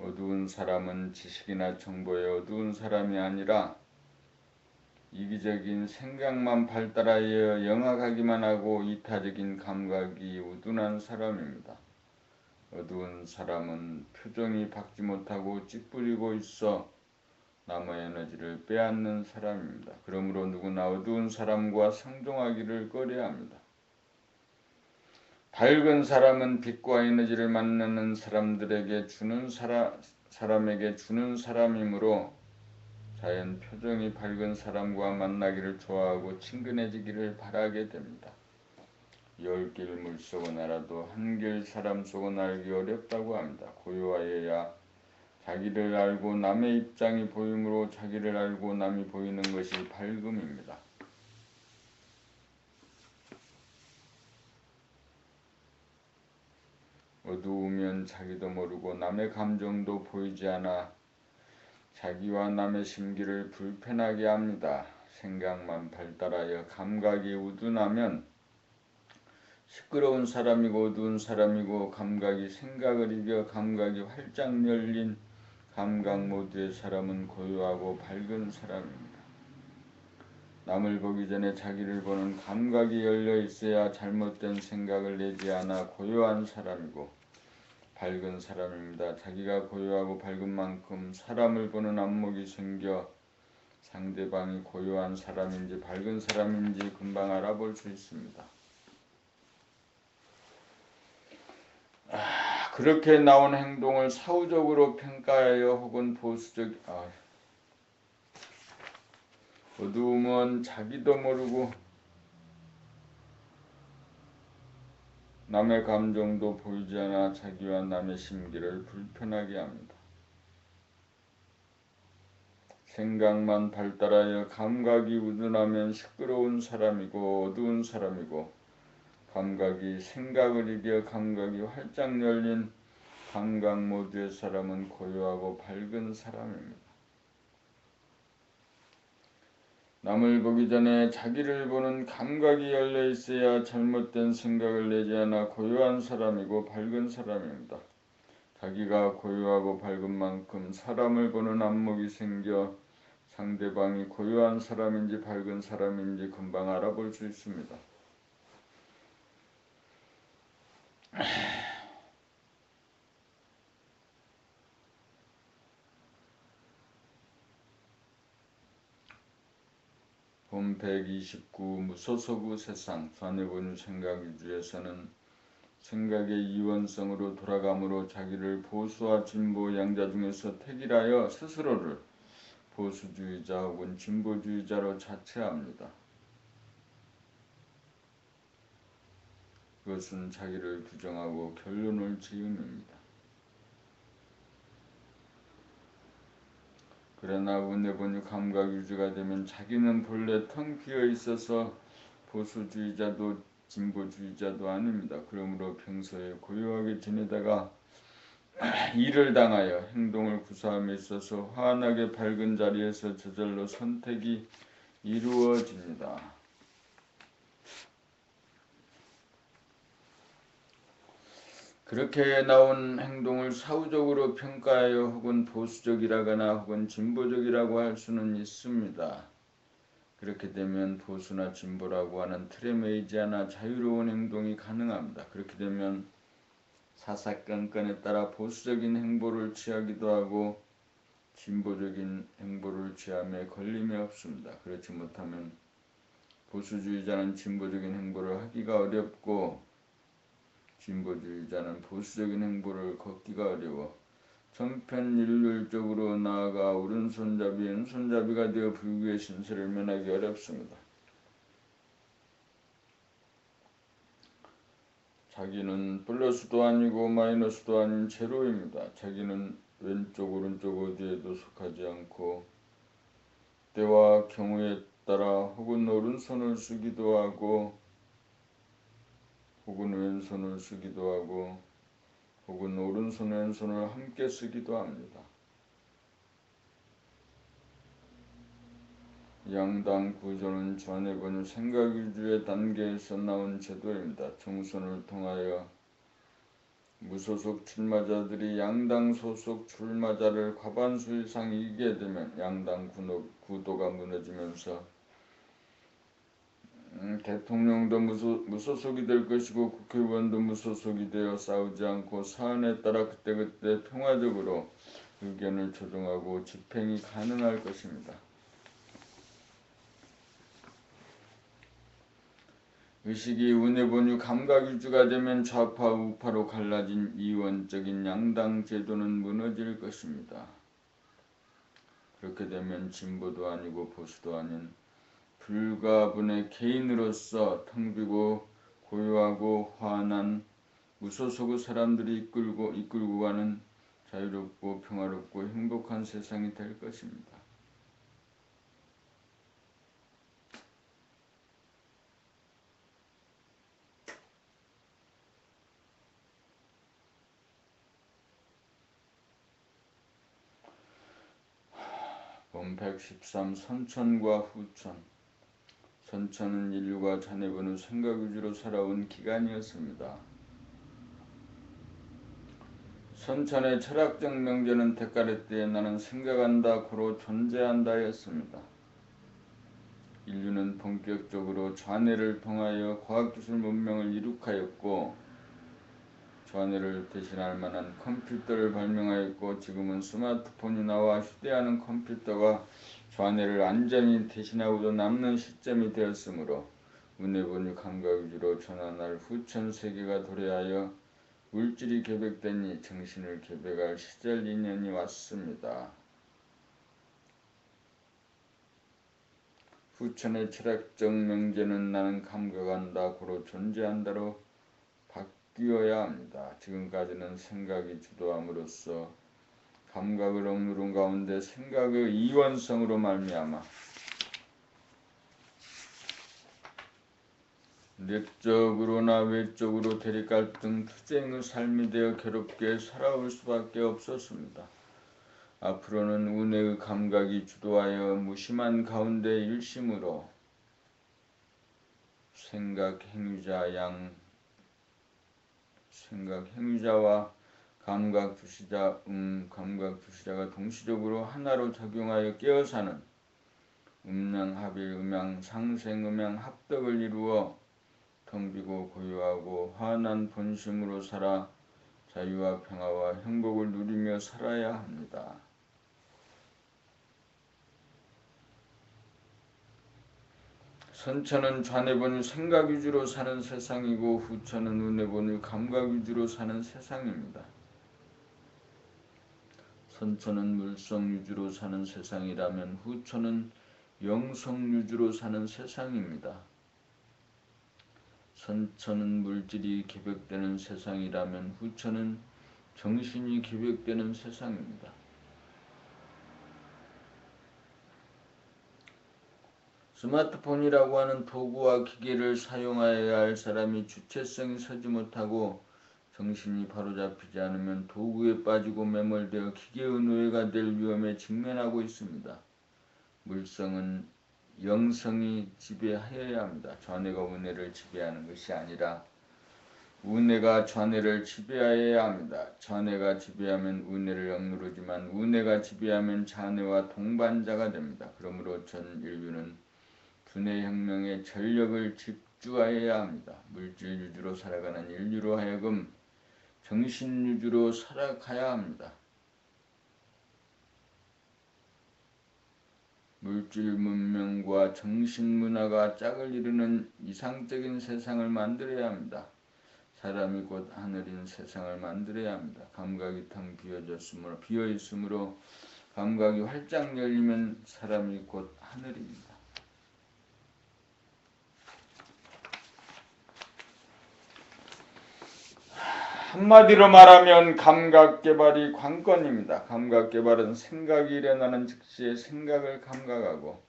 어두운 사람은 지식이나 정보에 어두운 사람이 아니라 이기적인 생각만 발달하여 영악하기만 하고 이타적인 감각이 우둔한 사람입니다. 어두운 사람은 표정이 밝지 못하고 찌푸리고 있어 남의 에너지를 빼앗는 사람입니다. 그러므로 누구나 어두운 사람과 상종하기를 꺼려합니다. 밝은 사람은 빛과 에너지를 만나는 사람에게 주는 사람이므로 자연 표정이 밝은 사람과 만나기를 좋아하고 친근해지기를 바라게 됩니다. 10길 물속은 알아도 한 길 사람 속은 알기 어렵다고 합니다. 고요하여야 자기를 알고 남의 입장이 보이므로 자기를 알고 남이 보이는 것이 밝음입니다. 어두우면 자기도 모르고 남의 감정도 보이지 않아 자기와 남의 심기를 불편하게 합니다. 생각만 발달하여 감각이 우둔하면 시끄러운 사람이고 어두운 사람이고 감각이 생각을 이겨 감각이 활짝 열린 감각 모두의 사람은 고요하고 밝은 사람입니다. 남을 보기 전에 자기를 보는 감각이 열려 있어야 잘못된 생각을 내지 않아 고요한 사람이고 밝은 사람입니다. 자기가 고요하고 밝은 만큼 사람을 보는 안목이 생겨 상대방이 고요한 사람인지 밝은 사람인지 금방 알아볼 수 있습니다. 그렇게 나온 행동을 사후적으로 평가하여 혹은 어두움은 자기도 모르고 남의 감정도 보이지 않아 자기와 남의 심기를 불편하게 합니다. 생각만 발달하여 감각이 우둔하면 시끄러운 사람이고 어두운 사람이고 감각이 생각을 이겨 감각이 활짝 열린 감각 모두의 사람은 고요하고 밝은 사람입니다. 남을 보기 전에 자기를 보는 감각이 열려 있어야 잘못된 생각을 내지 않아 고요한 사람이고 밝은 사람입니다. 자기가 고요하고 밝은 만큼 사람을 보는 안목이 생겨 상대방이 고요한 사람인지 밝은 사람인지 금방 알아볼 수 있습니다. 본 129 무소속의 세상 좌뇌본유 생각위주에서는 생각의 이원성으로 돌아감으로 자기를 보수와 진보 양자 중에서 택일하여 스스로를 보수주의자 혹은 진보주의자로 자체합니다. 그것은 자기를 규정하고 결론을 지음입니다. 그러나 운해본유 감각유지가 되면 자기는 본래 텅 비어 있어서 보수주의자도 진보주의자도 아닙니다. 그러므로 평소에 고요하게 지내다가 일을 당하여 행동을 구사함에 있어서 환하게 밝은 자리에서 저절로 선택이 이루어집니다. 그렇게 나온 행동을 사후적으로 평가하여 혹은 보수적이라거나 혹은 진보적이라고 할 수는 있습니다. 그렇게 되면 보수나 진보라고 하는 틀에 매이지 않아 자유로운 행동이 가능합니다. 그렇게 되면 사사건건에 따라 보수적인 행보를 취하기도 하고 진보적인 행보를 취함에 걸림이 없습니다. 그렇지 못하면 보수주의자는 진보적인 행보를 하기가 어렵고 진보주의자는 보수적인 행보를 걷기가 어려워 정편일률적으로 나아가 오른손잡이 왼손잡이가 되어 불교의 신세를 면하기 어렵습니다. 자기는 플러스도 아니고 마이너스도 아닌 제로입니다. 자기는 왼쪽 오른쪽 어디에도 속하지 않고 때와 경우에 따라 혹은 오른손을 쓰기도 하고 혹은 왼손을 쓰기도 하고 혹은 오른손 왼손을 함께 쓰기도 합니다. 양당 구조는 좌뇌본유 생각위주의 단계에서 나온 제도입니다. 정선을 통하여 무소속 출마자들이 양당 소속 출마자를 과반수 이상 이기게 되면 양당 구도가 무너지면서 대통령도 무소속이 될 것이고 국회의원도 무소속이 되어 싸우지 않고 사안에 따라 그때그때 평화적으로 의견을 조정하고 집행이 가능할 것입니다. 의식이 운해본유 감각유주가 되면 좌파 우파로 갈라진 이원적인 양당 제도는 무너질 것입니다. 그렇게 되면 진보도 아니고 보수도 아닌 불가분의 개인으로서 텅비고 고요하고 화난 무소속의 사람들이 이끌고 가는 자유롭고 평화롭고 행복한 세상이 될 것입니다. 본 113 선천과 후천. 선천은 인류가 자네번의 생각 위주로 살아온 기간이었습니다. 선천의 철학적 명제는 데카르트의 나는 생각한다 고로 존재한다였습니다. 인류는 본격적으로 좌뇌를 통하여 과학기술 문명을 이룩하였고 좌뇌를 대신할 만한 컴퓨터를 발명하였고 지금은 스마트폰이 나와 휴대하는 컴퓨터가 좌뇌를 완전히 대신하고도 남는 시점이 되었으므로 운해본유 감각 위주로 전환할 후천 세계가 도래하여 물질이 개벽되니 정신을 개벽할 시절 인연이 왔습니다. 후천의 철학적 명제는 나는 감각한다 고로 존재한다로 바뀌어야 합니다. 지금까지는 생각이 주도함으로써 감각을 억누른 가운데 생각의 이원성으로 말미암아 내적으로나 외적으로 대립갈등 투쟁의 삶이 되어 괴롭게 살아올 수밖에 없었습니다. 앞으로는 운해의 감각이 주도하여 무심한 가운데 일심으로 생각 행위자와 감각 주시자가 동시적으로 하나로 작용하여 깨어사는 음양합일 음양상생 음양합덕을 이루어 텅비고 고요하고 환한 본심으로 살아 자유와 평화와 행복을 누리며 살아야 합니다. 선천은 좌뇌본유 생각 위주로 사는 세상이고 후천은 운해본유 감각 위주로 사는 세상입니다. 선천은 물성 위주로 사는 세상이라면 후천은 영성 위주로 사는 세상입니다. 선천은 물질이 개벽되는 세상이라면 후천은 정신이 개벽되는 세상입니다. 스마트폰이라고 하는 도구와 기계를 사용하여야 할 사람이 주체성이 서지 못하고 정신이 바로잡히지 않으면 도구에 빠지고 매몰되어 기계의 노예가 될 위험에 직면하고 있습니다. 물성은 영성이 지배하여야 합니다. 좌뇌가 운해를 지배하는 것이 아니라 운해가 좌뇌를 지배하여야 합니다. 좌뇌가 지배하면 운해를 억누르지만 운해가 지배하면 좌뇌와 동반자가 됩니다. 그러므로 전 인류는 두뇌혁명의 전력을 집중하여야 합니다. 물질 위주로 살아가는 인류로 하여금 정신 위주로 살아가야 합니다. 물질 문명과 정신 문화가 짝을 이루는 이상적인 세상을 만들어야 합니다. 사람이 곧 하늘인 세상을 만들어야 합니다. 감각이 텅 비어 있으므로 감각이 활짝 열리면 사람이 곧 하늘입니다. 한마디로 말하면 감각개발이 관건입니다. 감각개발은 생각이 일어나는 즉시에 생각을 감각하고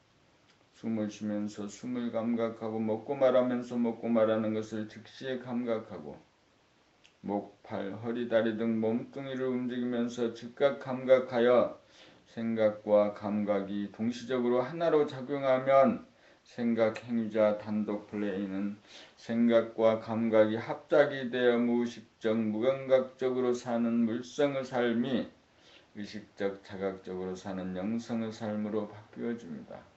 숨을 쉬면서 숨을 감각하고 먹고 말하면서 먹고 말하는 것을 즉시에 감각하고 목, 팔, 허리, 다리 등 몸뚱이를 움직이면서 즉각 감각하여 생각과 감각이 동시적으로 하나로 작용하면 생각 행위자 단독 플레이는 생각과 감각이 합작이 되어 무의식적 무감각적으로 사는 물성의 삶이 의식적 자각적으로 사는 영성의 삶으로 바뀌어집니다.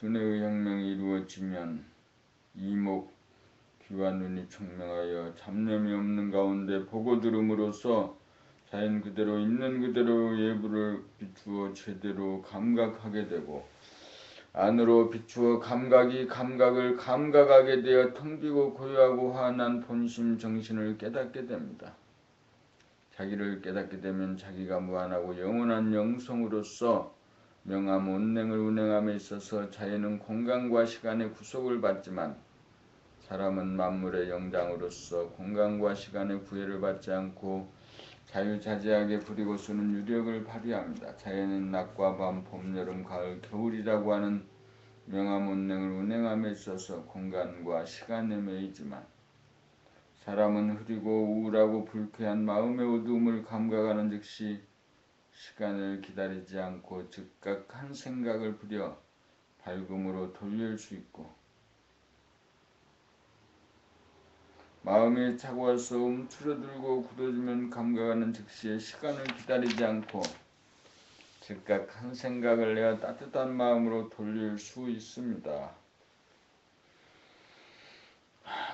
두뇌의 혁명이 이루어지면 이목, 귀와 눈이 청명하여 잡념이 없는 가운데 보고 들음으로써 자연 그대로 있는 그대로 예부를 비추어 제대로 감각하게 되고 안으로 비추어 감각이 감각을 감각하게 되어 텅 비고 고요하고 환한 본심 정신을 깨닫게 됩니다. 자기를 깨닫게 되면 자기가 무한하고 영원한 영성으로서 명암 온냉을 운행함에 있어서 자연은 공간과 시간의 구속을 받지만 사람은 만물의 영장으로서 공간과 시간의 구애를 받지 않고 자유자재하게 부리고 쓰는 유력을 발휘합니다. 자연은 낮과 밤, 봄, 여름, 가을, 겨울이라고 하는 명암 온냉을 운행함에 있어서 공간과 시간에 매이지만 사람은 흐리고 우울하고 불쾌한 마음의 어두움을 감각하는 즉시 시간을 기다리지 않고 즉각 한 생각을 부려 밝음으로 돌릴 수 있고 마음이 차고와서 움츠러들고 굳어지면 감각하는 즉시에 시간을 기다리지 않고 즉각 한 생각을 내어 따뜻한 마음으로 돌릴 수 있습니다.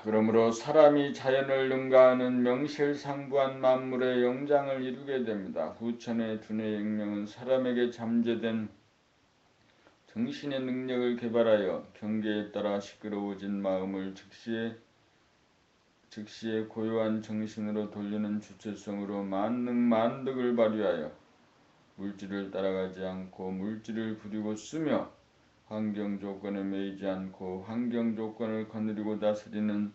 그러므로 사람이 자연을 능가하는 명실상부한 만물의 영장을 이루게 됩니다. 후천의 두뇌 혁명은 사람에게 잠재된 정신의 능력을 개발하여 경계에 따라 시끄러워진 마음을 즉시에 고요한 정신으로 돌리는 주체성으로 만능만득을 발휘하여 물질을 따라가지 않고 물질을 부리고 쓰며 환경 조건에 매이지 않고 환경 조건을 거느리고 다스리는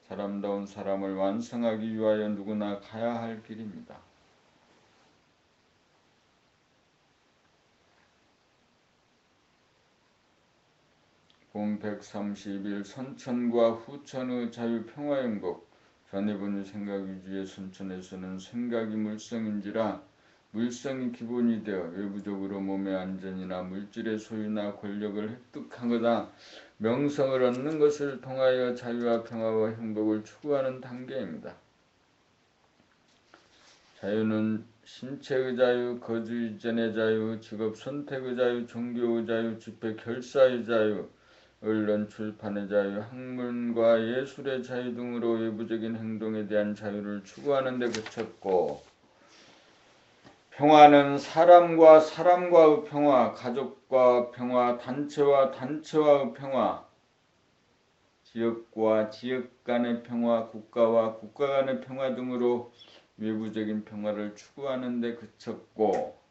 사람다운 사람을 완성하기 위하여 누구나 가야 할 길입니다. 봄 130일 선천과 후천의 자유평화행복 전이분의 생각위주의 선천에서는 생각이 물성인지라 물성이 기본이 되어 외부적으로 몸의 안전이나 물질의 소유나 권력을 획득하거나 명성을 얻는 것을 통하여 자유와 평화와 행복을 추구하는 단계입니다. 자유는 신체의 자유, 거주 이전의 자유, 직업 선택의 자유, 종교의 자유, 집회 결사의 자유, 언론 출판의 자유, 학문과 예술의 자유 등으로 외부적인 행동에 대한 자유를 추구하는 데 그쳤고 평화는 사람과 사람과의 평화, 가족과 평화, 단체와 단체와의 평화, 지역과 지역 간의 평화, 국가와 국가 간의 평화 등으로 외부적인 평화를 추구하는 데 그쳤고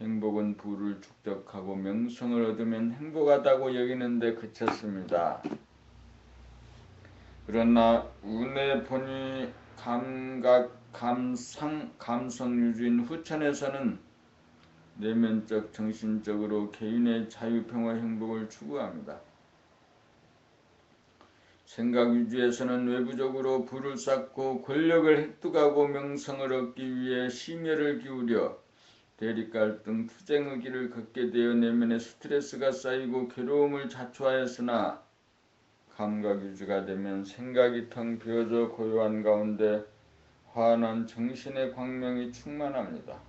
행복은 부를 축적하고 명성을 얻으면 행복하다고 여기는 데 그쳤습니다. 그러나 운의 본이 감각, 감성 유주인 후천에서는 내면적 정신적으로 개인의 자유평화 행복을 추구합니다. 생각 위주에서는 외부적으로 부를 쌓고 권력을 획득하고 명성을 얻기 위해 심혈을 기울여 대립갈등, 투쟁의 길을 걷게 되어 내면에 스트레스가 쌓이고 괴로움을 자초하였으나 감각 위주가 되면 생각이 텅 비어져 고요한 가운데 환한 정신의 광명이 충만합니다.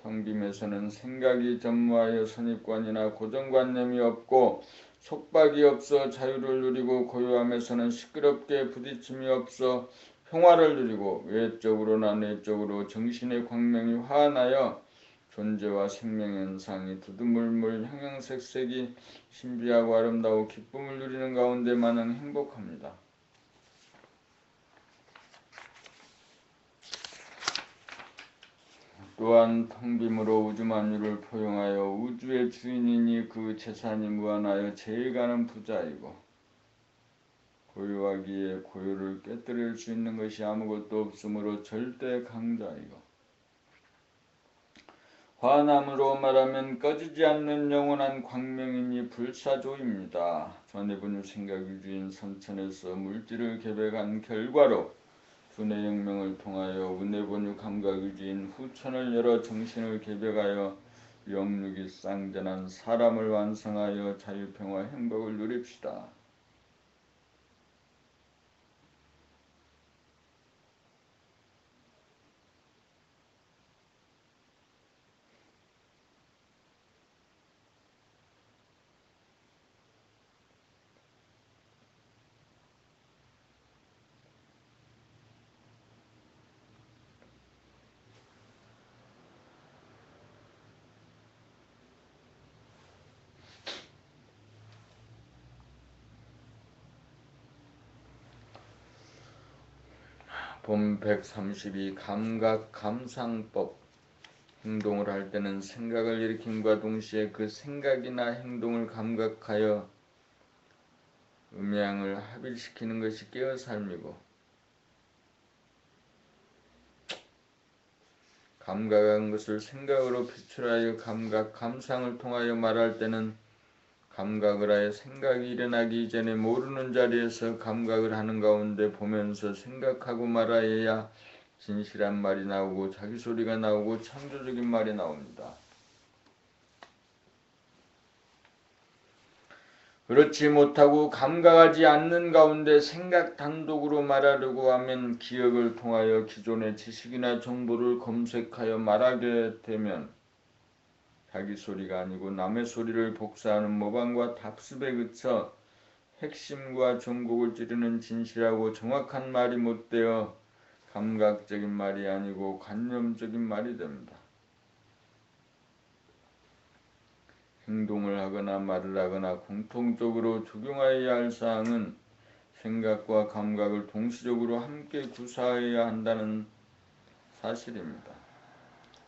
텅 빔에서는 생각이 전무하여 선입관이나 고정관념이 없고 속박이 없어 자유를 누리고 고요함에서는 시끄럽게 부딪힘이 없어 평화를 누리고 외적으로나 내적으로 정신의 광명이 환하여 존재와 생명현상이 두두물물 형형색색이 신비하고 아름다워 기쁨을 누리는 가운데 마냥 행복합니다. 또한 텅빔으로 우주만유를 포용하여 우주의 주인이니 그 재산이 무한하여 제일 가는 부자이고 고요하기에 고요를 깨뜨릴 수 있는 것이 아무것도 없으므로 절대 강자이고 화남으로 말하면 꺼지지 않는 영원한 광명이니 불사조입니다. 전해분유 생각유주인 선천에서 물질을 개백한 결과로 두뇌혁명을 통하여 운해본유 감각유주인 후천을 열어 정신을 개백하여 영육이 쌍전한 사람을 완성하여 자유평화 행복을 누립시다. 본 132 감각 감상법. 행동을 할 때는 생각을 일으킴과 동시에 그 생각이나 행동을 감각하여 음양을 합일시키는 것이 깨어 삶이고, 감각한 것을 생각으로 표출하여 감각 감상을 통하여 말할 때는 감각을 하여 생각이 일어나기 전에 모르는 자리에서 감각을 하는 가운데 보면서 생각하고 말하여야 진실한 말이 나오고 자기 소리가 나오고 창조적인 말이 나옵니다. 그렇지 못하고 감각하지 않는 가운데 생각 단독으로 말하려고 하면 기억을 통하여 기존의 지식이나 정보를 검색하여 말하게 되면 자기 소리가 아니고 남의 소리를 복사하는 모방과 답습에 그쳐 핵심과 전곡을 찌르는 진실하고 정확한 말이 못되어 감각적인 말이 아니고 관념적인 말이 됩니다. 행동을 하거나 말을 하거나 공통적으로 적용하여야 할 사항은 생각과 감각을 동시적으로 함께 구사해야 한다는 사실입니다.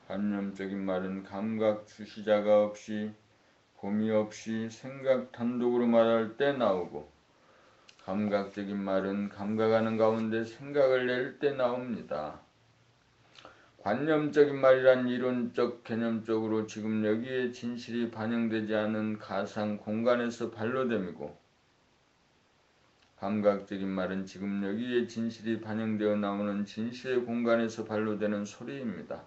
관념적인 말은 감각 주시자가 없이 범위 없이 생각 단독으로 말할 때 나오고, 감각적인 말은 감각하는 가운데 생각을 낼 때 나옵니다. 관념적인 말이란 이론적 개념적으로 지금 여기에 진실이 반영되지 않은 가상 공간에서 반로됨이고, 감각적인 말은 지금 여기에 진실이 반영되어 나오는 진실의 공간에서 반로되는 소리입니다.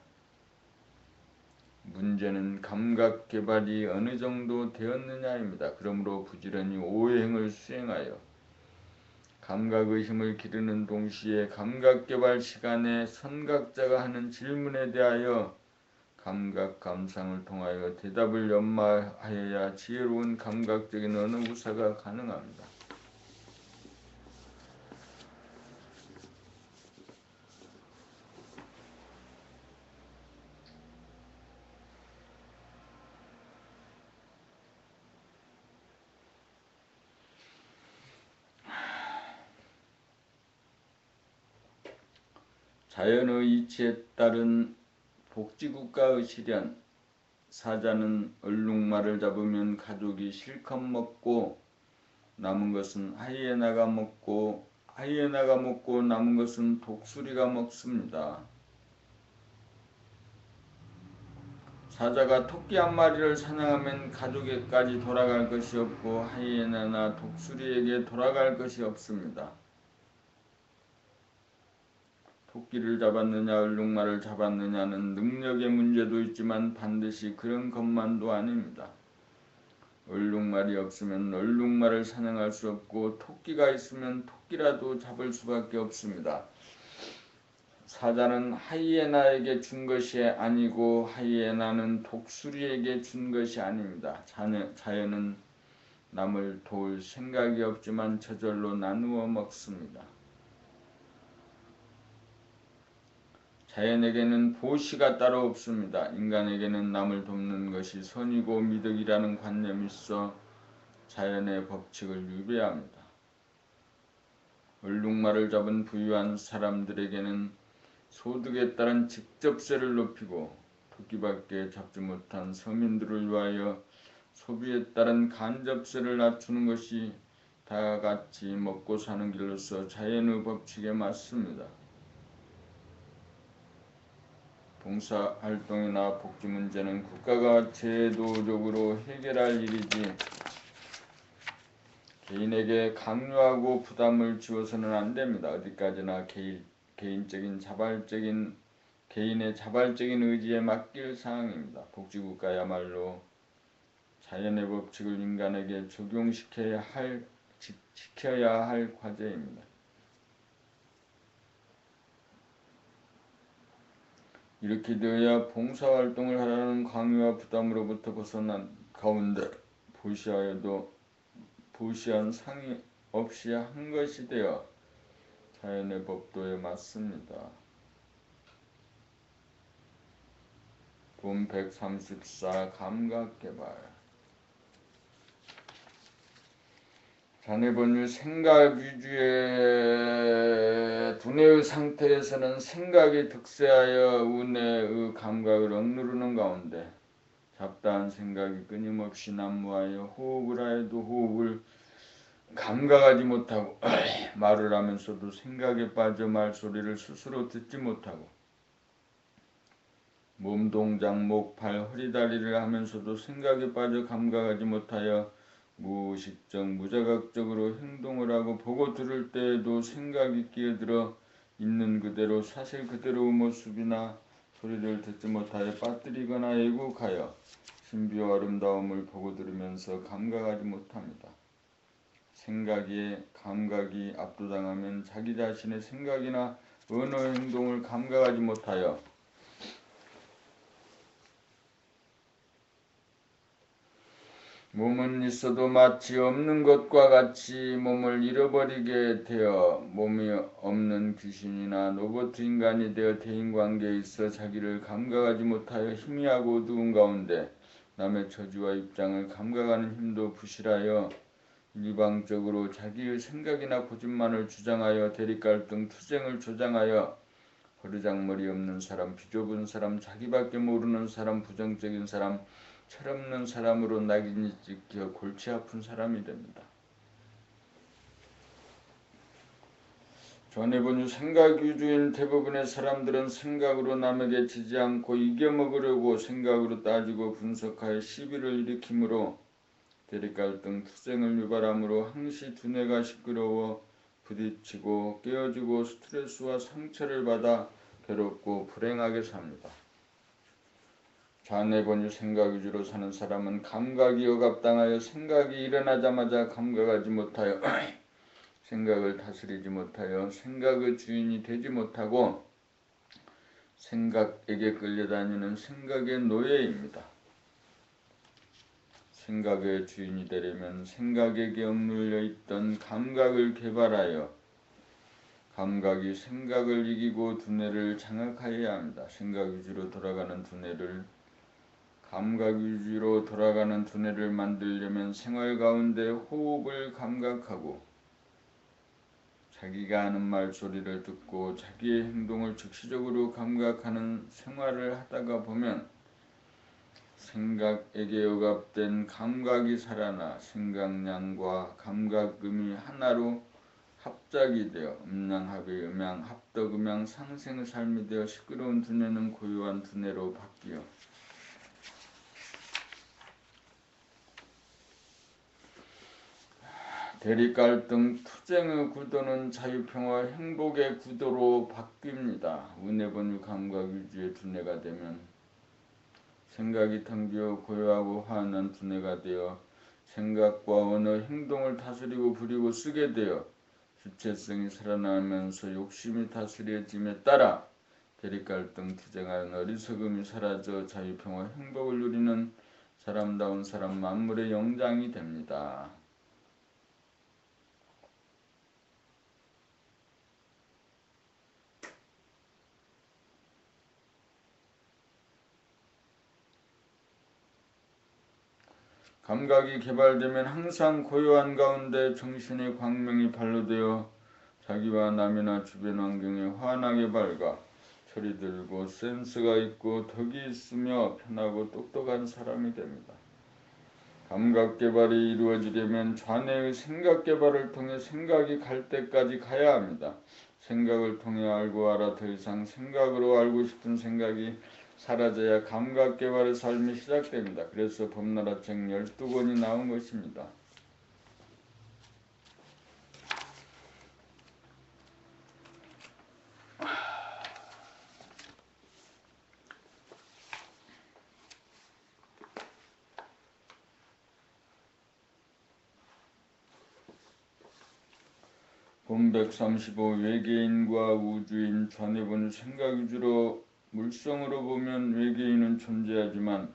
문제는 감각 개발이 어느 정도 되었느냐입니다. 그러므로 부지런히 오행을 수행하여 감각의 힘을 기르는 동시에 감각 개발 시간에 선각자가 하는 질문에 대하여 감각 감상을 통하여 대답을 연마하여야 지혜로운 감각적인 언어 구사가 가능합니다. 자연의 이치에 따른 복지국가의 실현. 사자는 얼룩말을 잡으면 가족이 실컷 먹고 남은 것은 하이에나가 먹고 남은 것은 독수리가 먹습니다. 사자가 토끼 한 마리를 사냥하면 가족에까지 돌아갈 것이 없고 하이에나나 독수리에게 돌아갈 것이 없습니다. 토끼를 잡았느냐 얼룩말을 잡았느냐는 능력의 문제도 있지만 반드시 그런 것만도 아닙니다. 얼룩말이 없으면 얼룩말을 사냥할 수 없고 토끼가 있으면 토끼라도 잡을 수밖에 없습니다. 사자는 하이에나에게 준 것이 아니고 하이에나는 독수리에게 준 것이 아닙니다. 자연은 남을 도울 생각이 없지만 저절로 나누어 먹습니다. 자연에게는 보시가 따로 없습니다. 인간에게는 남을 돕는 것이 선이고 미덕이라는 관념이 있어 자연의 법칙을 위배합니다. 얼룩말을 잡은 부유한 사람들에게는 소득에 따른 직접세를 높이고 토끼밖에 잡지 못한 서민들을 위하여 소비에 따른 간접세를 낮추는 것이 다 같이 먹고 사는 길로서 자연의 법칙에 맞습니다. 봉사활동이나 복지 문제는 국가가 제도적으로 해결할 일이지 개인에게 강요하고 부담을 지워서는 안 됩니다. 어디까지나 개인의 자발적인 의지에 맡길 사항입니다. 복지국가야말로 자연의 법칙을 인간에게 적용시켜야 할 과제입니다. 이렇게 되어야 봉사활동을 하라는 강요와 부담으로부터 벗어난 가운데 보시한 상의 없이 한 것이 되어 자연의 법도에 맞습니다. 본 134 감각개발 자네번유 생각 위주의 두뇌의 상태에서는 생각이 득세하여 운해의 감각을 억누르는 가운데 잡다한 생각이 끊임없이 난무하여 호흡을 하여도 호흡을 감각하지 못하고 말을 하면서도 생각에 빠져 말소리를 스스로 듣지 못하고 몸동작, 목, 팔, 허리다리를 하면서도 생각에 빠져 감각하지 못하여 무의식적, 무자각적으로 행동을 하고 보고 들을 때에도 생각이 끼어들어 있는 그대로 사실 그대로의 모습이나 소리를 듣지 못하여 빠뜨리거나 애국하여 신비와 아름다움을 보고 들으면서 감각하지 못합니다. 생각에 감각이 압도당하면 자기 자신의 생각이나 언어 행동을 감각하지 못하여 몸은 있어도 마치 없는 것과 같이 몸을 잃어버리게 되어 몸이 없는 귀신이나 로봇 인간이 되어 대인관계에 있어 자기를 감각하지 못하여 희미하고 어두운 가운데 남의 처지와 입장을 감각하는 힘도 부실하여 일방적으로 자기의 생각이나 고집만을 주장하여 대립갈등 투쟁을 조장하여 버르장머리 없는 사람, 비좁은 사람, 자기밖에 모르는 사람, 부정적인 사람, 철없는 사람으로 낙인이 찍혀 골치 아픈 사람이 됩니다. 전해본유 생각 위주인 대부분의 사람들은 생각으로 남에게 지지 않고 이겨먹으려고 생각으로 따지고 분석하여 시비를 일으키므로 대립갈등 투쟁을 유발하므로 항시 두뇌가 시끄러워 부딪히고 깨어지고 스트레스와 상처를 받아 괴롭고 불행하게 삽니다. 자네본유 생각 위주로 사는 사람은 감각이 억압당하여 생각이 일어나자마자 감각하지 못하여 생각을 다스리지 못하여 생각의 주인이 되지 못하고 생각에게 끌려다니는 생각의 노예입니다. 생각의 주인이 되려면 생각에게 억눌려 있던 감각을 개발하여 감각이 생각을 이기고 두뇌를 장악하여야 합니다. 생각 위주로 돌아가는 두뇌를 감각 위주로 돌아가는 두뇌를 만들려면 생활 가운데 호흡을 감각하고 자기가 하는 말소리를 듣고 자기의 행동을 즉시적으로 감각하는 생활을 하다가 보면 생각에게 억압된 감각이 살아나 생각량과 감각음이 하나로 합작이 되어 음양합의 음양, 합덕음양 상생의 삶이 되어 시끄러운 두뇌는 고요한 두뇌로 바뀌어 대립갈등 투쟁의 구도는 자유평화 행복의 구도로 바뀝니다. 운해본유 감각 위주의 두뇌가 되면 생각이 텅 비어 고요하고 환한 두뇌가 되어 생각과 언어, 행동을 다스리고 부리고 쓰게 되어 주체성이 살아나면서 욕심이 다스려짐에 따라 대립갈등 투쟁하는 어리석음이 사라져 자유평화 행복을 누리는 사람다운 사람 만물의 영장이 됩니다. 감각이 개발되면 항상 고요한 가운데 정신의 광명이 발로되어 자기와 남이나 주변 환경에 환하게 밝아 철이 들고 센스가 있고 덕이 있으며 편하고 똑똑한 사람이 됩니다. 감각 개발이 이루어지려면 좌뇌의 생각 개발을 통해 생각이 갈 때까지 가야 합니다. 생각을 통해 알고 알아 더 이상 생각으로 알고 싶은 생각이 사라져야 감각 개발의 삶이 시작됩니다. 그래서 범나라 책 12권이 나온 것입니다. 본 135 외계인과 우주인 좌뇌본유 생각 위주로 물성으로 보면 외계인은 존재하지만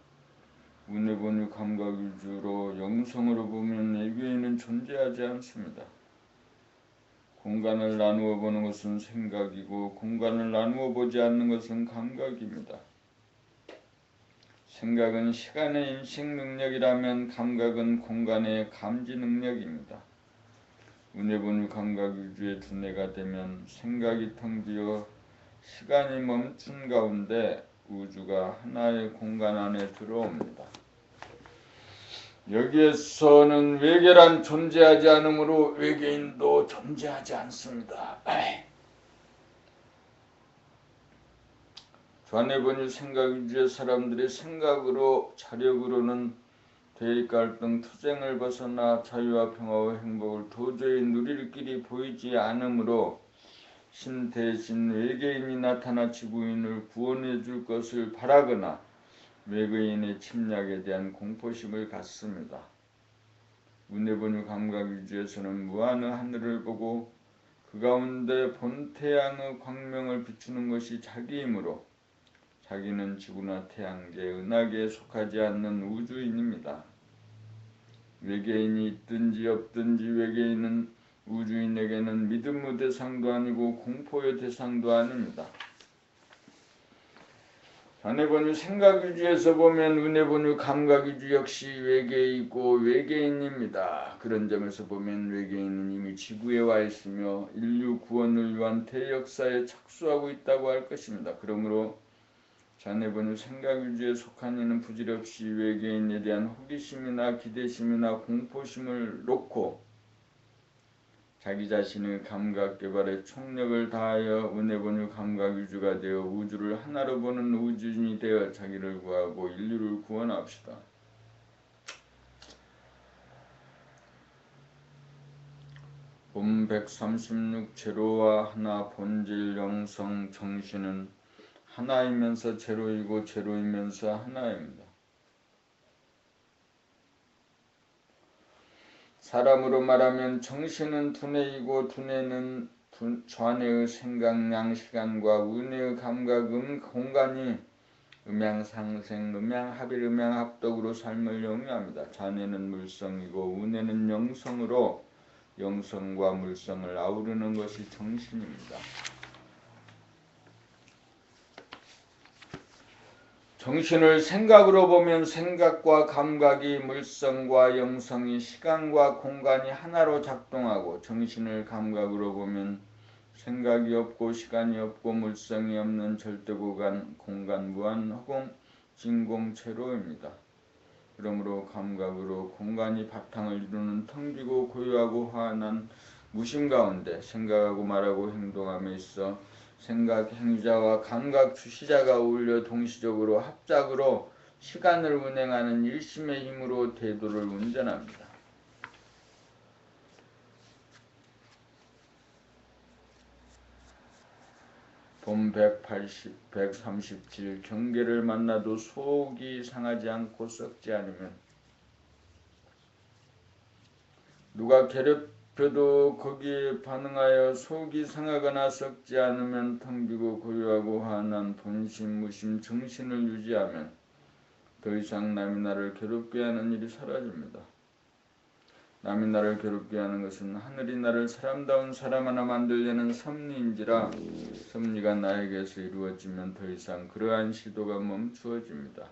우뇌본유 감각 위주로 영성으로 보면 외계인은 존재하지 않습니다. 공간을 나누어 보는 것은 생각이고 공간을 나누어 보지 않는 것은 감각입니다. 생각은 시간의 인식 능력이라면 감각은 공간의 감지 능력입니다. 우뇌본유 감각 위주의 두뇌가 되면 생각이 텅 비어 시간이 멈춘 가운데 우주가 하나의 공간 안에 들어옵니다. 여기에서는 외계란 존재하지 않으므로 외계인도 존재하지 않습니다. 좌뇌본유 생각 위주의 사람들의 생각으로 자력으로는 대립 갈등 투쟁을 벗어나 자유와 평화와 행복을 도저히 누릴 길이 보이지 않으므로 신 대신 외계인이 나타나 지구인을 구원해 줄 것을 바라거나 외계인의 침략에 대한 공포심을 갖습니다. 우뇌본유 감각 위주에서는 무한의 하늘을 보고 그 가운데 본태양의 광명을 비추는 것이 자기이므로 자기는 지구나 태양계, 은하계에 속하지 않는 우주인입니다. 외계인이 있든지 없든지 외계인은 우주인에게는 믿음의 대상도 아니고 공포의 대상도 아닙니다. 좌뇌본유 생각 위주에서 보면 우뇌본유 감각 위주 역시 외계이고 외계인입니다. 그런 점에서 보면 외계인은 이미 지구에 와 있으며 인류 구원을 위한 대역사에 착수하고 있다고 할 것입니다. 그러므로 좌뇌본유 생각 위주에 속한 이는 부질없이 외계인에 대한 호기심이나 기대심이나 공포심을 놓고 자기 자신의 감각 개발에 총력을 다하여 우뇌본유 감각 위주가 되어 우주를 하나로 보는 우주인이 되어 자기를 구하고 인류를 구원합시다. 본 136 제로와 하나 본질 영성 정신은 하나이면서 제로이고 제로이면서 하나입니다. 사람으로 말하면 정신은 두뇌이고 두뇌는 좌뇌의 생각량 시간과 우뇌의 감각 공간이 음양상생, 음양합일, 음양합덕으로 삶을 영위합니다. 좌뇌는 물성이고 우뇌는 영성으로 영성과 물성을 아우르는 것이 정신입니다. 정신을 생각으로 보면 생각과 감각이 물성과 영성이 시간과 공간이 하나로 작동하고 정신을 감각으로 보면 생각이 없고 시간이 없고 물성이 없는 절대공간 무한 허공 진공체로입니다. 그러므로 감각으로 공간이 바탕을 이루는 텅 비고 고요하고 환한 무심 가운데 생각하고 말하고 행동함에 있어 생각 행위자와 감각 주시자가 어울려 동시적으로 합작으로 시간을 운행하는 일심의 힘으로 대도를 운전합니다. 본 137 경계를 만나도 속이 상하지 않고 썩지 않으면 누가 괴롭혀도 거기에 반응하여 속이 상하거나 썩지 않으면 텅 비고 고요하고 환한 본심 무심 정신을 유지하면 더 이상 남이 나를 괴롭게 하는 일이 사라집니다. 남이 나를 괴롭게 하는 것은 하늘이 나를 사람다운 사람 하나 만들려는 섭리인지라 섭리가 나에게서 이루어지면 더 이상 그러한 시도가 멈추어집니다.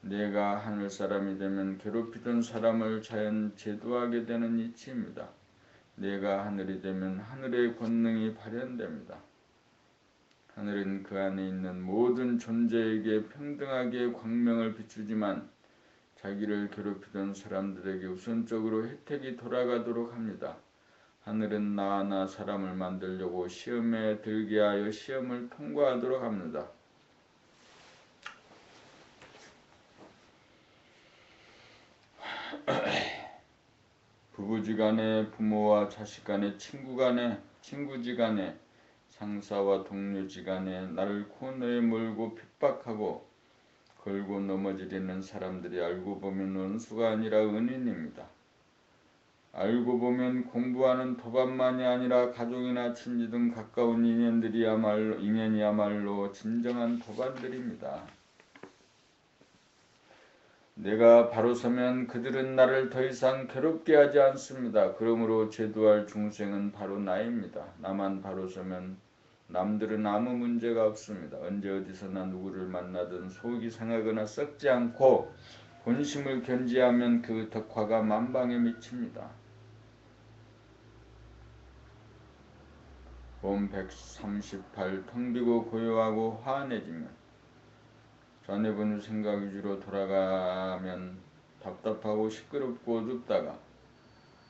내가 하늘 사람이 되면 괴롭히던 사람을 자연 제도하게 되는 이치입니다. 내가 하늘이 되면 하늘의 권능이 발현됩니다. 하늘은 그 안에 있는 모든 존재에게 평등하게 광명을 비추지만 자기를 괴롭히던 사람들에게 우선적으로 혜택이 돌아가도록 합니다. 하늘은 나하나 사람을 만들려고 시험에 들게 하여 시험을 통과하도록 합니다. 부부지간에, 부모와 자식간에, 친구지간에, 상사와 동료지간에 나를 코너에 몰고 핍박하고 걸고 넘어지려는 사람들이 알고 보면 원수가 아니라 은인입니다. 알고 보면 공부하는 도반만이 아니라 가족이나 친지 등 가까운 인연이야말로 진정한 도반들입니다. 내가 바로 서면 그들은 나를 더 이상 괴롭게 하지 않습니다. 그러므로 제도할 중생은 바로 나입니다. 나만 바로 서면 남들은 아무 문제가 없습니다. 언제 어디서나 누구를 만나든 속이 상하거나 썩지 않고 본심을 견지하면 그 덕화가 만방에 미칩니다. 봄 138 텅 비고 고요하고 화안해지면 자네분의 생각 위주로 돌아가면 답답하고 시끄럽고 어둡다가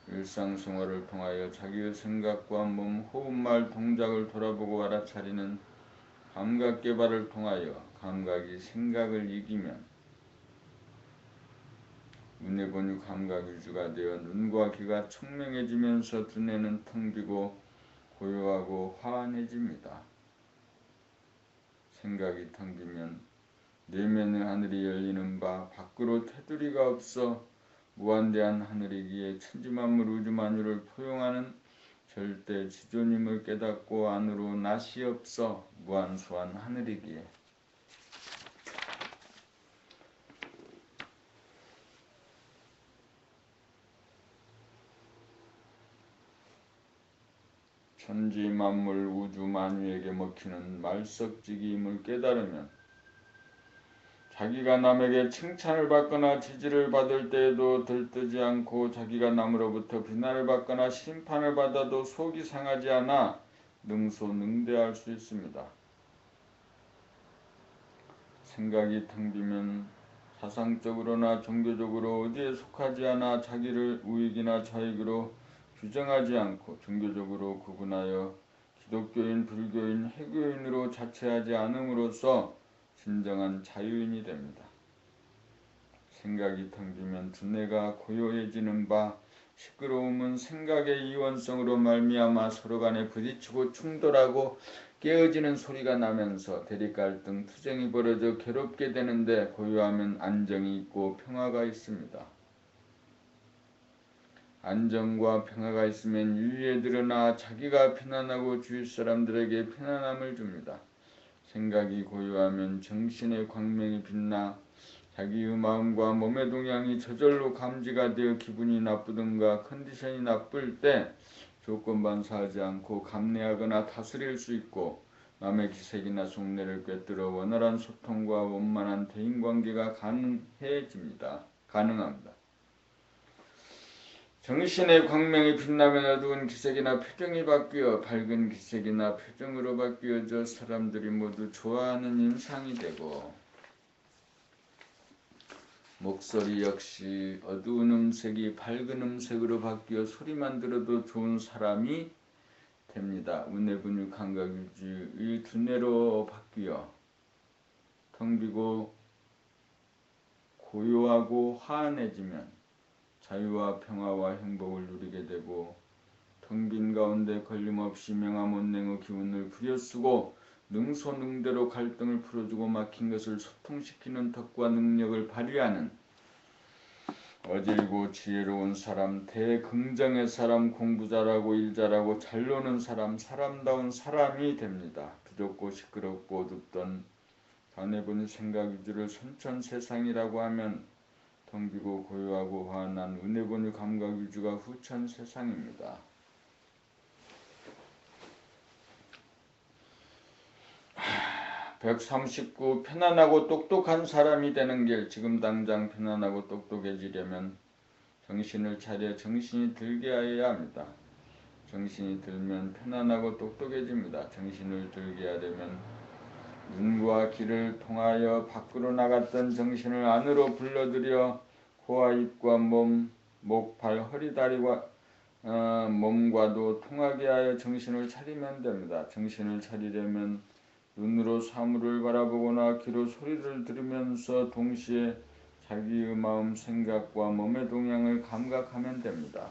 일상생활을 통하여 자기의 생각과 몸, 호흡말, 동작을 돌아보고 알아차리는 감각개발을 통하여 감각이 생각을 이기면 은혜본유 감각위주가 되어 눈과 귀가 청명해지면서 두뇌는 텅 비고 고요하고 화안해집니다. 생각이 텅 비면 내면의 하늘이 열리는 바 밖으로 테두리가 없어 무한대한 하늘이기에 천지만물 우주만유를 포용하는 절대 지존임을 깨닫고 안으로 낯이 없어 무한수한 하늘이기에 천지만물 우주만유에게 먹히는 말석지기임을 깨달으면 자기가 남에게 칭찬을 받거나 지지를 받을 때에도 들뜨지 않고 자기가 남으로부터 비난을 받거나 심판을 받아도 속이 상하지 않아 능소능대할 수 있습니다. 생각이 텅 비면 사상적으로나 종교적으로 어디에 속하지 않아 자기를 우익이나 좌익으로 규정하지 않고 종교적으로 구분하여 기독교인, 불교인, 해교인으로 자체하지 않음으로써 진정한 자유인이 됩니다. 생각이 텅 비면 두뇌가 고요해지는 바 시끄러움은 생각의 이원성으로 말미암아 서로 간에 부딪히고 충돌하고 깨어지는 소리가 나면서 대립갈등, 투쟁이 벌어져 괴롭게 되는데 고요하면 안정이 있고 평화가 있습니다. 안정과 평화가 있으면 유의에 드러나 자기가 편안하고 주위 사람들에게 편안함을 줍니다. 생각이 고요하면 정신의 광명이 빛나 자기의 마음과 몸의 동향이 저절로 감지가 되어 기분이 나쁘든가 컨디션이 나쁠 때 조건반사하지 않고 감내하거나 다스릴 수 있고 남의 기색이나 속내를 꿰뚫어 원활한 소통과 원만한 대인관계가 가능합니다. 정신의 광명이 빛나면 어두운 기색이나 표정이 바뀌어 밝은 기색이나 표정으로 바뀌어져 사람들이 모두 좋아하는 인상이 되고 목소리 역시 어두운 음색이 밝은 음색으로 바뀌어 소리만 들어도 좋은 사람이 됩니다. 은혜분유 감각유지의 두뇌로 바뀌어 텅 비고 고요하고 화안해지면 자유와 평화와 행복을 누리게 되고 텅 빈 가운데 걸림없이 명암원냉의 기운을 부려쓰고 능소능대로 갈등을 풀어주고 막힌 것을 소통시키는 덕과 능력을 발휘하는 어질고 지혜로운 사람, 대긍정의 사람, 공부 잘하고 일 잘하고 잘 노는 사람, 사람다운 사람이 됩니다. 비좁고 시끄럽고 어둡던 자네분의 생각 위주를 선천세상이라고 하면 텅 비고 고요하고 화안한 은혜본유 감각 위주가 후천세상입니다. (139) 편안하고 똑똑한 사람이 되는 길. 지금 당장 편안하고 똑똑해지려면 정신을 차려 정신이 들게 하여야 합니다. 정신이 들면 편안하고 똑똑해집니다. 정신을 들게 하려면 눈과 귀를 통하여 밖으로 나갔던 정신을 안으로 불러들여 코와 입과 몸, 목, 발, 허리, 다리와 몸과도 통하게 하여 정신을 차리면 됩니다. 정신을 차리려면 눈으로 사물을 바라보거나 귀로 소리를 들으면서 동시에 자기의 마음, 생각과 몸의 동향을 감각하면 됩니다.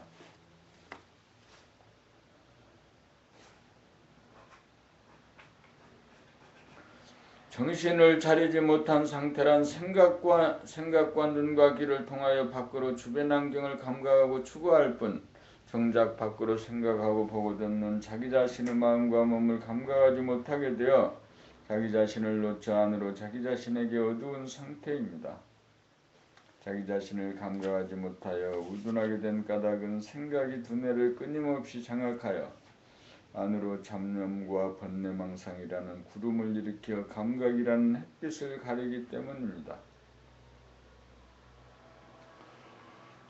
정신을 차리지 못한 상태란 생각과 눈과 귀를 통하여 밖으로 주변 환경을 감각하고 추구할 뿐 정작 밖으로 생각하고 보고 듣는 자기 자신의 마음과 몸을 감각하지 못하게 되어 자기 자신을 놓쳐 안으로 자기 자신에게 어두운 상태입니다. 자기 자신을 감각하지 못하여 우둔하게 된 까닭은 생각이 두뇌를 끊임없이 장악하여 안으로 잡념과 번뇌망상이라는 구름을 일으켜 감각이라는 햇빛을 가리기 때문입니다.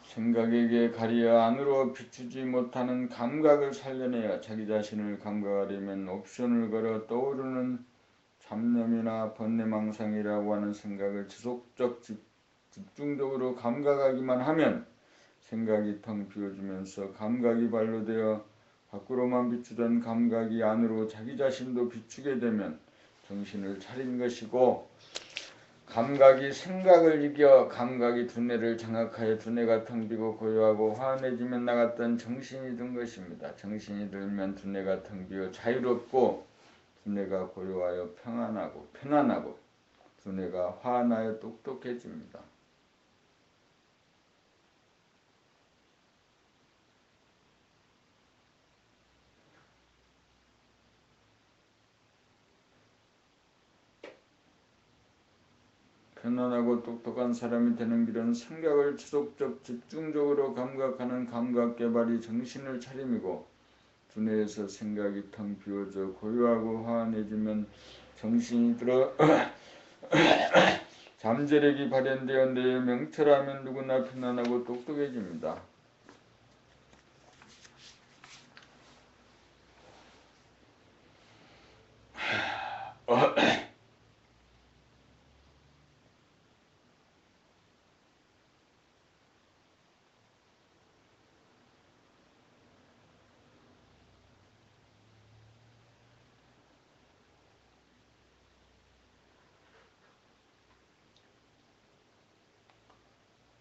생각에게 가리어 안으로 비추지 못하는 감각을 살려내어 자기 자신을 감각하려면 옵션을 걸어 떠오르는 잡념이나 번뇌망상이라고 하는 생각을 지속적 집중적으로 감각하기만 하면 생각이 텅 비워지면서 감각이 발로되어 밖으로만 비추던 감각이 안으로 자기 자신도 비추게 되면 정신을 차린 것이고 감각이 생각을 이겨 감각이 두뇌를 장악하여 두뇌가 텅 비고 고요하고 화안해지면 나갔던 정신이 든 것입니다. 정신이 들면 두뇌가 텅 비어 자유롭고 두뇌가 고요하여 편안하고 두뇌가 화안하여 똑똑해집니다. 편안하고 똑똑한 사람이 되는 길은 생각을 지속적 집중적으로 감각하는 감각개발이 정신을 차림이고 두뇌에서 생각이 텅 비워져 고요하고 화안해지면 정신이 들어 잠재력이 발현되어 뇌에 명철하면 누구나 편안하고 똑똑해집니다.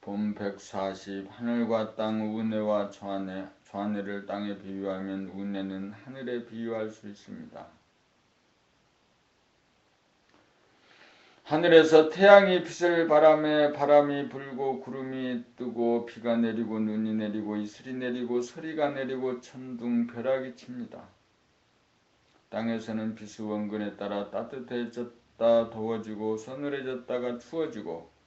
봄 140 하늘과 땅 우뇌와 좌뇌를 땅에 비유하면 우뇌는 하늘에 비유할 수 있습니다. 하늘에서 태양이 빛을 바람에 바람이 불고 구름이 뜨고 비가 내리고 눈이 내리고 이슬이 내리고 서리가 내리고 천둥 벼락이 칩니다. 땅에서는 빛의 원근에 따라 따뜻해졌다 더워지고 서늘해졌다가 추워지고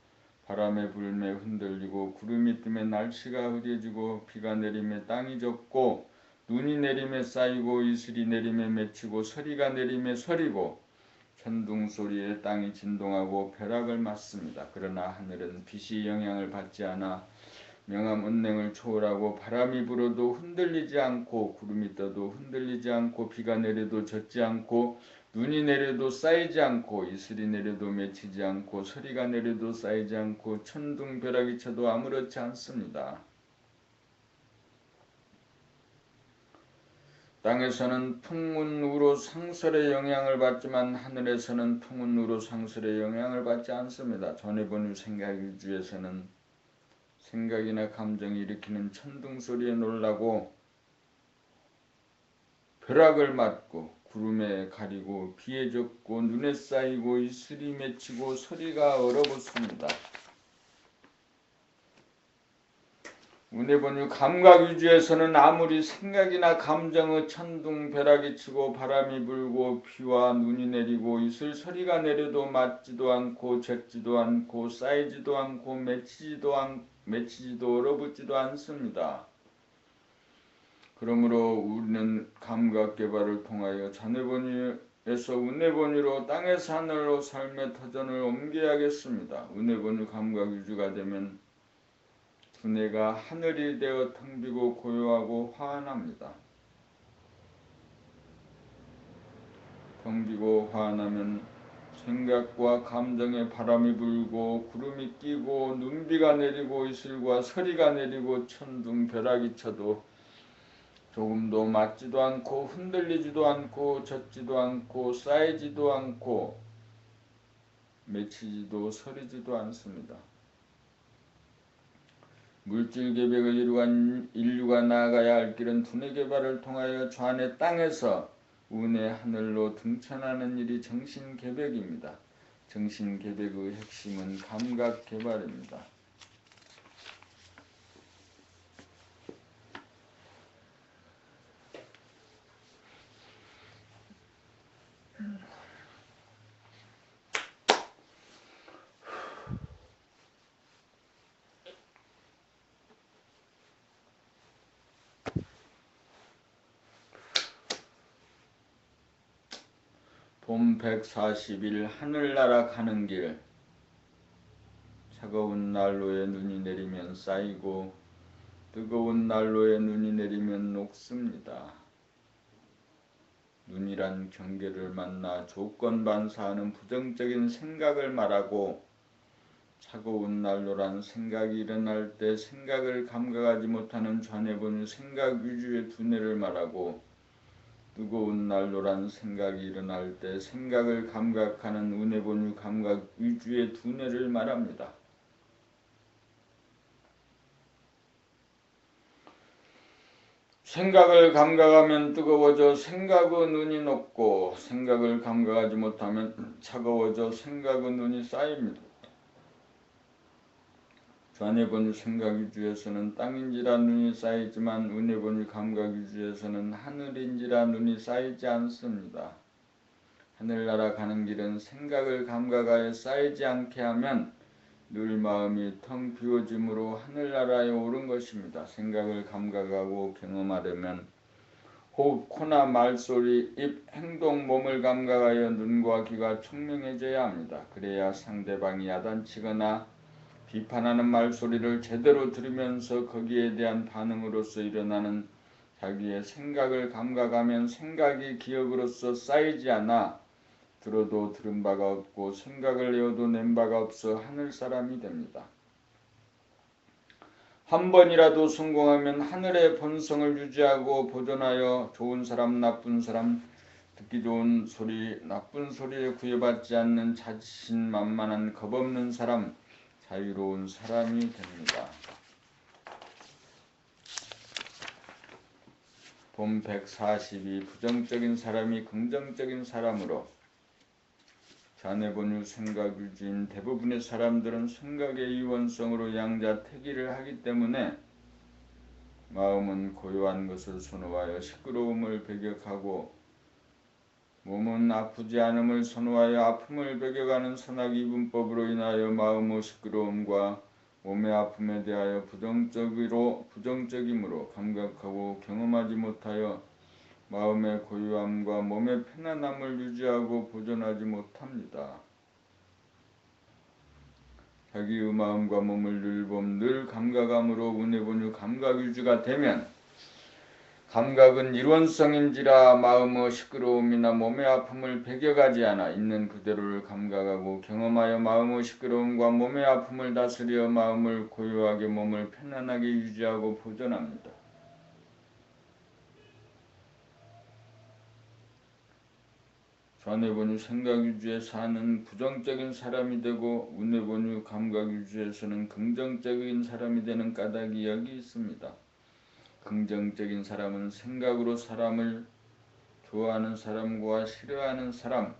바람에 불매 흔들리고 구름이 뜨면 날씨가 흐려지고 비가 내리며 땅이 젖고 눈이 내리며 쌓이고 이슬이 내리며 맺히고 서리가 내리며 서리고 천둥 소리에 땅이 진동하고 벼락을 맞습니다. 그러나 하늘은 빛이 영향을 받지 않아 명암 운행을 초월하고 바람이 불어도 흔들리지 않고 구름이 떠도 흔들리지 않고 비가 내려도 젖지 않고 눈이 내려도 쌓이지 않고 이슬이 내려도 맺히지 않고 서리가 내려도 쌓이지 않고 천둥 벼락이 쳐도 아무렇지 않습니다. 땅에서는 풍운우로 상설의 영향을 받지만 하늘에서는 풍운우로 상설의 영향을 받지 않습니다. 전에 본 생각위주에서는 생각이나 감정이 일으키는 천둥소리에 놀라고 벼락을 맞고 구름에 가리고 비에 젖고 눈에 쌓이고 이슬이 맺히고 서리가 얼어붙습니다. 운해본유 감각위주에서는 아무리 생각이나 감정의 천둥 벼락이 치고 바람이 불고 비와 눈이 내리고 이슬 서리가 내려도 맞지도 않고 젖지도 않고 쌓이지도 않고 맺히지도 얼어붙지도 않습니다. 그러므로 우리는 감각개발을 통하여 자뇌본유에서 운해본유로 땅에서 하늘로 삶의 터전을 옮겨야겠습니다. 운해본유 감각위주가 되면 두뇌가 하늘이 되어 텅 비고 고요하고 화안합니다. 텅 비고 화안하면 생각과 감정에 바람이 불고 구름이 끼고 눈비가 내리고 이슬과 서리가 내리고 천둥 벼락이 쳐도 조금도 맞지도 않고 흔들리지도 않고 젖지도 않고 쌓이지도 않고 맺히지도 서리지도 않습니다. 물질 계백을 이루간 인류가 나아가야 할 길은 두뇌 개발을 통하여 좌뇌 땅에서 우뇌 하늘로 등천하는 일이 정신 계백입니다. 정신 계백의 핵심은 감각 개발입니다. 봄 140일 하늘나라 가는 길. 차가운 난로에 눈이 내리면 쌓이고 뜨거운 난로에 눈이 내리면 녹습니다. 눈이란 경계를 만나 조건 반사하는 부정적인 생각을 말하고 차가운 난로란 생각이 일어날 때 생각을 감각하지 못하는 좌뇌본유 생각 위주의 두뇌를 말하고 뜨거운 난로란 생각이 일어날 때 생각을 감각하는 우뇌본유 감각 위주의 두뇌를 말합니다. 생각을 감각하면 뜨거워져 생각의 눈이 녹고 생각을 감각하지 못하면 차가워져 생각의 눈이 쌓입니다. 좌뇌본유 생각 위주에서는 땅인지라 눈이 쌓이지만 우뇌본유 감각 위주에서는 하늘인지라 눈이 쌓이지 않습니다. 하늘나라 가는 길은 생각을 감각하여 쌓이지 않게 하면 늘 마음이 텅 비워짐으로 하늘나라에 오른 것입니다. 생각을 감각하고 경험하려면 호흡, 코나 말소리, 입, 행동, 몸을 감각하여 눈과 귀가 총명해져야 합니다. 그래야 상대방이 야단치거나 비판하는 말소리를 제대로 들으면서 거기에 대한 반응으로서 일어나는 자기의 생각을 감각하면 생각이 기억으로서 쌓이지 않아 들어도 들은 바가 없고 생각을 내어도 낸 바가 없어 하늘사람이 됩니다. 한 번이라도 성공하면 하늘의 본성을 유지하고 보존하여 좋은 사람, 나쁜 사람, 듣기 좋은 소리, 나쁜 소리에 구애받지 않는 자신만만한 겁없는 사람, 자유로운 사람이 됩니다. 봄 142 부정적인 사람이 긍정적인 사람으로 좌뇌본유 생각 유지인 대부분의 사람들은 생각의 이원성으로 양자택일을 하기 때문에 마음은 고요한 것을 선호하여 시끄러움을 배격하고 몸은 아프지 않음을 선호하여 아픔을 배격하는 선악이분법으로 인하여 마음의 시끄러움과 몸의 아픔에 대하여 부정적이므로 감각하고 경험하지 못하여 마음의 고요함과 몸의 편안함을 유지하고 보존하지 못합니다. 자기의 마음과 몸을 늘 감각함으로 우뇌본유 감각 유지가 되면 감각은 일원성인지라 마음의 시끄러움이나 몸의 아픔을 배격하지 않아 있는 그대로를 감각하고 경험하여 마음의 시끄러움과 몸의 아픔을 다스려 마음을 고요하게 몸을 편안하게 유지하고 보존합니다. 좌뇌본유 생각 유지에 사는 부정적인 사람이 되고 우뇌본유 감각 유지에서는 긍정적인 사람이 되는 까닭이 여기 있습니다. 긍정적인 사람은 생각으로 사람을 좋아하는 사람과 싫어하는 사람,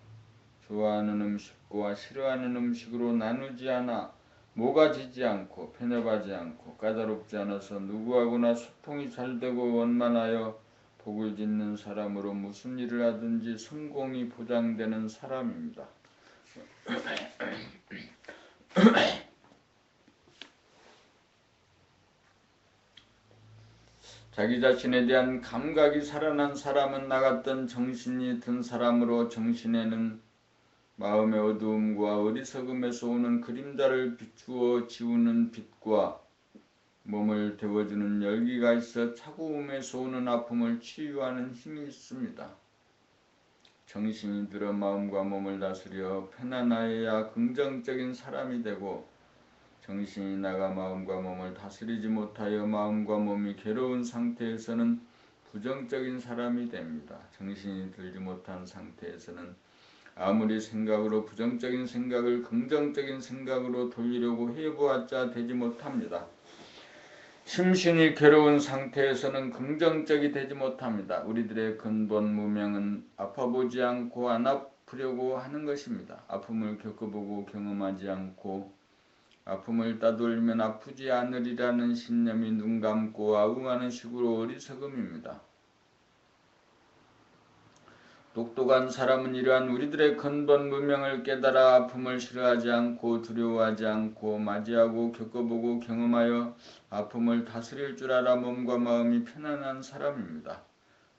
좋아하는 음식과 싫어하는 음식으로 나누지 않아 모가지지 않고 편협하지 않고 까다롭지 않아서 누구하고나 소통이 잘 되고 원만하여 복을 짓는 사람으로 무슨 일을 하든지 성공이 보장되는 사람입니다. 자기 자신에 대한 감각이 살아난 사람은 나갔던 정신이 든 사람으로 정신에는 마음의 어두움과 어리석음에서 오는 그림자를 비추어 지우는 빛과 몸을 데워주는 열기가 있어 차가움에서 오는 아픔을 치유하는 힘이 있습니다. 정신이 들어 마음과 몸을 다스려 편안하여야 긍정적인 사람이 되고 정신이 나가 마음과 몸을 다스리지 못하여 마음과 몸이 괴로운 상태에서는 부정적인 사람이 됩니다. 정신이 들지 못한 상태에서는 아무리 생각으로 부정적인 생각을 긍정적인 생각으로 돌리려고 해보았자 되지 못합니다. 심신이 괴로운 상태에서는 긍정적이 되지 못합니다. 우리들의 근본 무명은 아파보지 않고 안 아프려고 하는 것입니다. 아픔을 겪어보고 경험하지 않고 아픔을 따돌리면 아프지 않으리라는 신념이 눈 감고 아웅하는 식으로 어리석음입니다. 똑똑한 사람은 이러한 우리들의 근본 무명을 깨달아 아픔을 싫어하지 않고 두려워하지 않고 맞이하고 겪어보고 경험하여 아픔을 다스릴 줄 알아 몸과 마음이 편안한 사람입니다.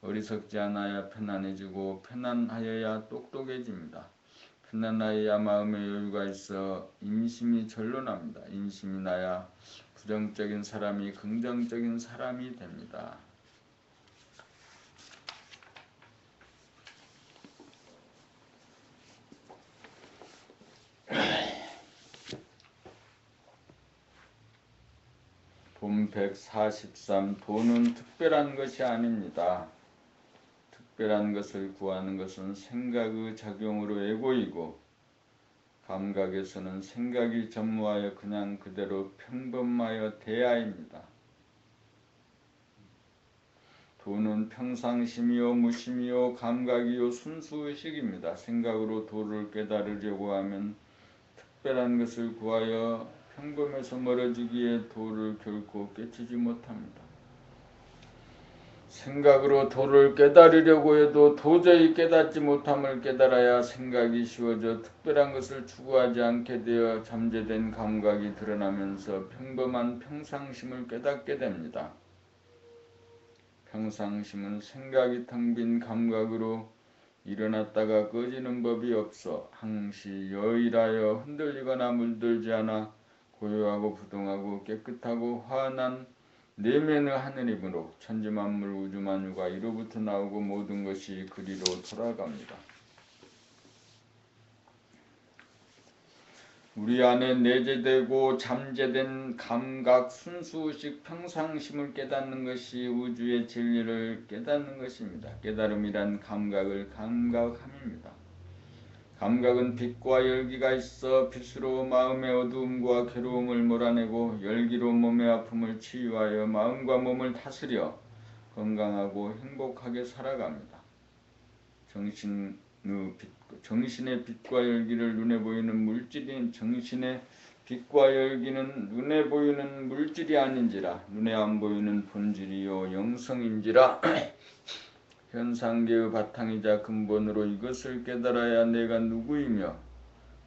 어리석지 않아야 편안해지고 편안하여야 똑똑해집니다. 편안하여야 마음의 여유가 있어 인심이 절로납니다. 인심이 나야 부정적인 사람이 긍정적인 사람이 됩니다. 본 143. 돈은 특별한 것이 아닙니다. 특별한 것을 구하는 것은 생각의 작용으로 에고이고 감각에서는 생각이 전무하여 그냥 그대로 평범하여 대하입니다. 도는 평상심이요 무심이요 감각이요 순수의식입니다. 생각으로 도를 깨달으려고 하면 특별한 것을 구하여 평범에서 멀어지기에 도를 결코 깨치지 못합니다. 생각으로 도를 깨달으려고 해도 도저히 깨닫지 못함을 깨달아야 생각이 쉬워져 특별한 것을 추구하지 않게 되어 잠재된 감각이 드러나면서 평범한 평상심을 깨닫게 됩니다. 평상심은 생각이 텅 빈 감각으로 일어났다가 꺼지는 법이 없어 항시 여일하여 흔들리거나 물들지 않아 고요하고 부동하고 깨끗하고 환한 내면의 하느님으로 천지만물 우주만유가 이로부터 나오고 모든 것이 그리로 돌아갑니다. 우리 안에 내재되고 잠재된 감각 순수의식 평상심을 깨닫는 것이 우주의 진리를 깨닫는 것입니다. 깨달음이란 감각을 감각함입니다. 감각은 빛과 열기가 있어 빛으로 마음의 어두움과 괴로움을 몰아내고 열기로 몸의 아픔을 치유하여 마음과 몸을 다스려 건강하고 행복하게 살아갑니다. 정신의 빛과 열기를 눈에 보이는 물질인 정신의 빛과 열기는 눈에 보이는 물질이 아닌지라 눈에 안 보이는 본질이요 영성인지라 현상계의 바탕이자 근본으로 이것을 깨달아야 내가 누구이며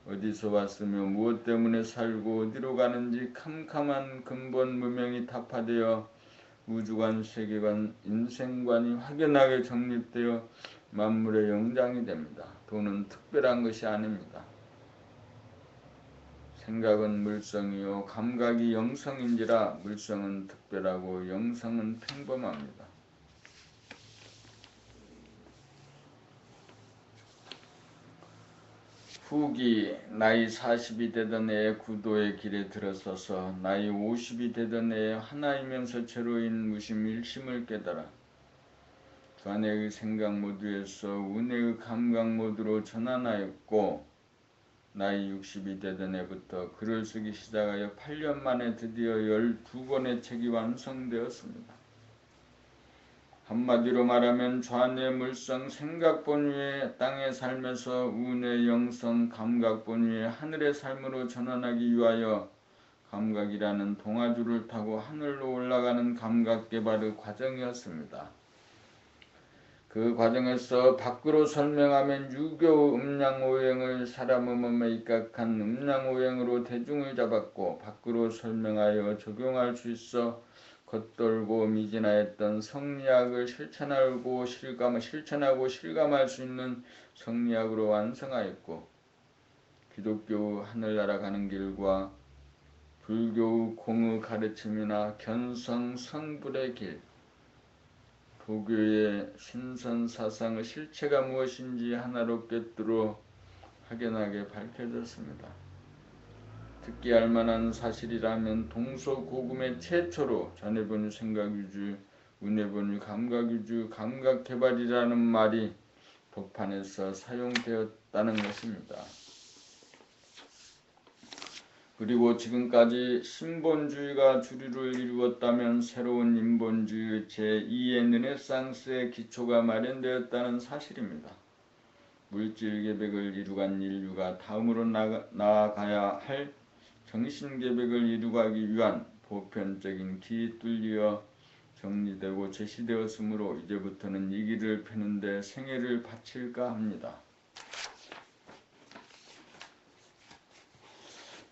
어디서 왔으며 무엇 때문에 살고 어디로 가는지 캄캄한 근본 무명이 타파되어 우주관, 세계관, 인생관이 확연하게 정립되어 만물의 영장이 됩니다. 도는 특별한 것이 아닙니다. 생각은 물성이요 감각이 영성인지라 물성은 특별하고 영성은 평범합니다. 후기 나이 40이 되던 해에 구도의 길에 들어서서 나이 50이 되던 해에 하나이면서 제로인 무심 일심을 깨달아 관해의 생각 모드에서 운해의 감각 모드로 전환하였고 나이 60이 되던 해부터 글을 쓰기 시작하여 8년 만에 드디어 12권의 책이 완성되었습니다. 한마디로 말하면 좌뇌 물성 생각본위의 땅에 살면서 우뇌 영성 감각본위의 하늘의 삶으로 전환하기 위하여 감각이라는 동아줄을 타고 하늘로 올라가는 감각 개발의 과정이었습니다. 그 과정에서 밖으로 설명하면 유교 음양오행을 사람의 몸에 입각한 음양오행으로 대중을 잡았고 밖으로 설명하여 적용할 수 있어 겉돌고 미진하였던 성리학을 실천하고 실감할 수 있는 성리학으로 완성하였고 기독교 하늘나라 가는 길과 불교의 공의 가르침이나 견성 성불의 길 도교의 신선사상의 실체가 무엇인지 하나로 꿰뚫어 확연하게 밝혀졌습니다. 듣기 알만한 사실이라면 동서고금의 최초로 전해본 생각유주 은혜본유 감각유주 감각개발이라는 말이 법판에서 사용되었다는 것입니다. 그리고 지금까지 신본주의가 주류를 이루었다면 새로운 인본주의 제2의 르네상스의 기초가 마련되었다는 사실입니다. 물질계백을 이루간 인류가 다음으로 나아가야 할 정신계백을 이루가기 위한 보편적인 길이 뚫려 정리되고 제시되었으므로 이제부터는 이 길을 펴는 데 생애를 바칠까 합니다.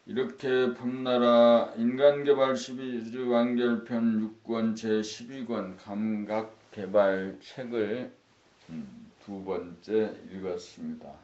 이렇게 봄나라 인간개발 12주 완결편 6권 제12권 감각개발 책을 두 번째 읽었습니다.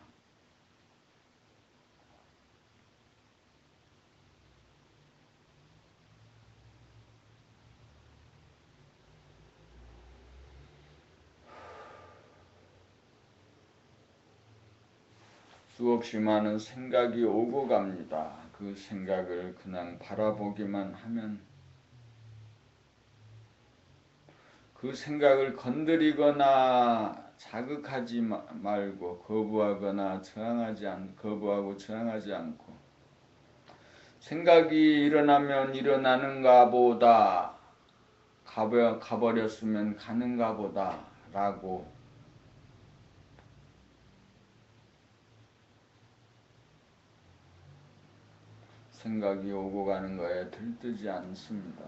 수없이 많은 생각이 오고 갑니다. 그 생각을 그냥 바라보기만 하면 그 생각을 건드리거나 자극하지 말고 거부하고 저항하지 않고 생각이 일어나면 일어나는가 보다 가버렸으면 가는가 보다 라고 생각이 오고 가는 거에 들뜨지 않습니다.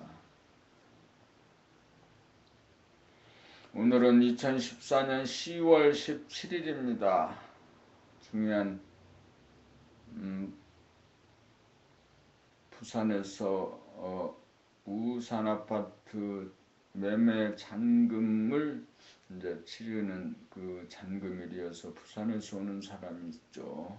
오늘은 2014년 10월 17일입니다. 중요한 부산에서 우산 아파트 매매 잔금을 이제 치르는 그 잔금일이어서 부산에서 오는 사람이 있죠.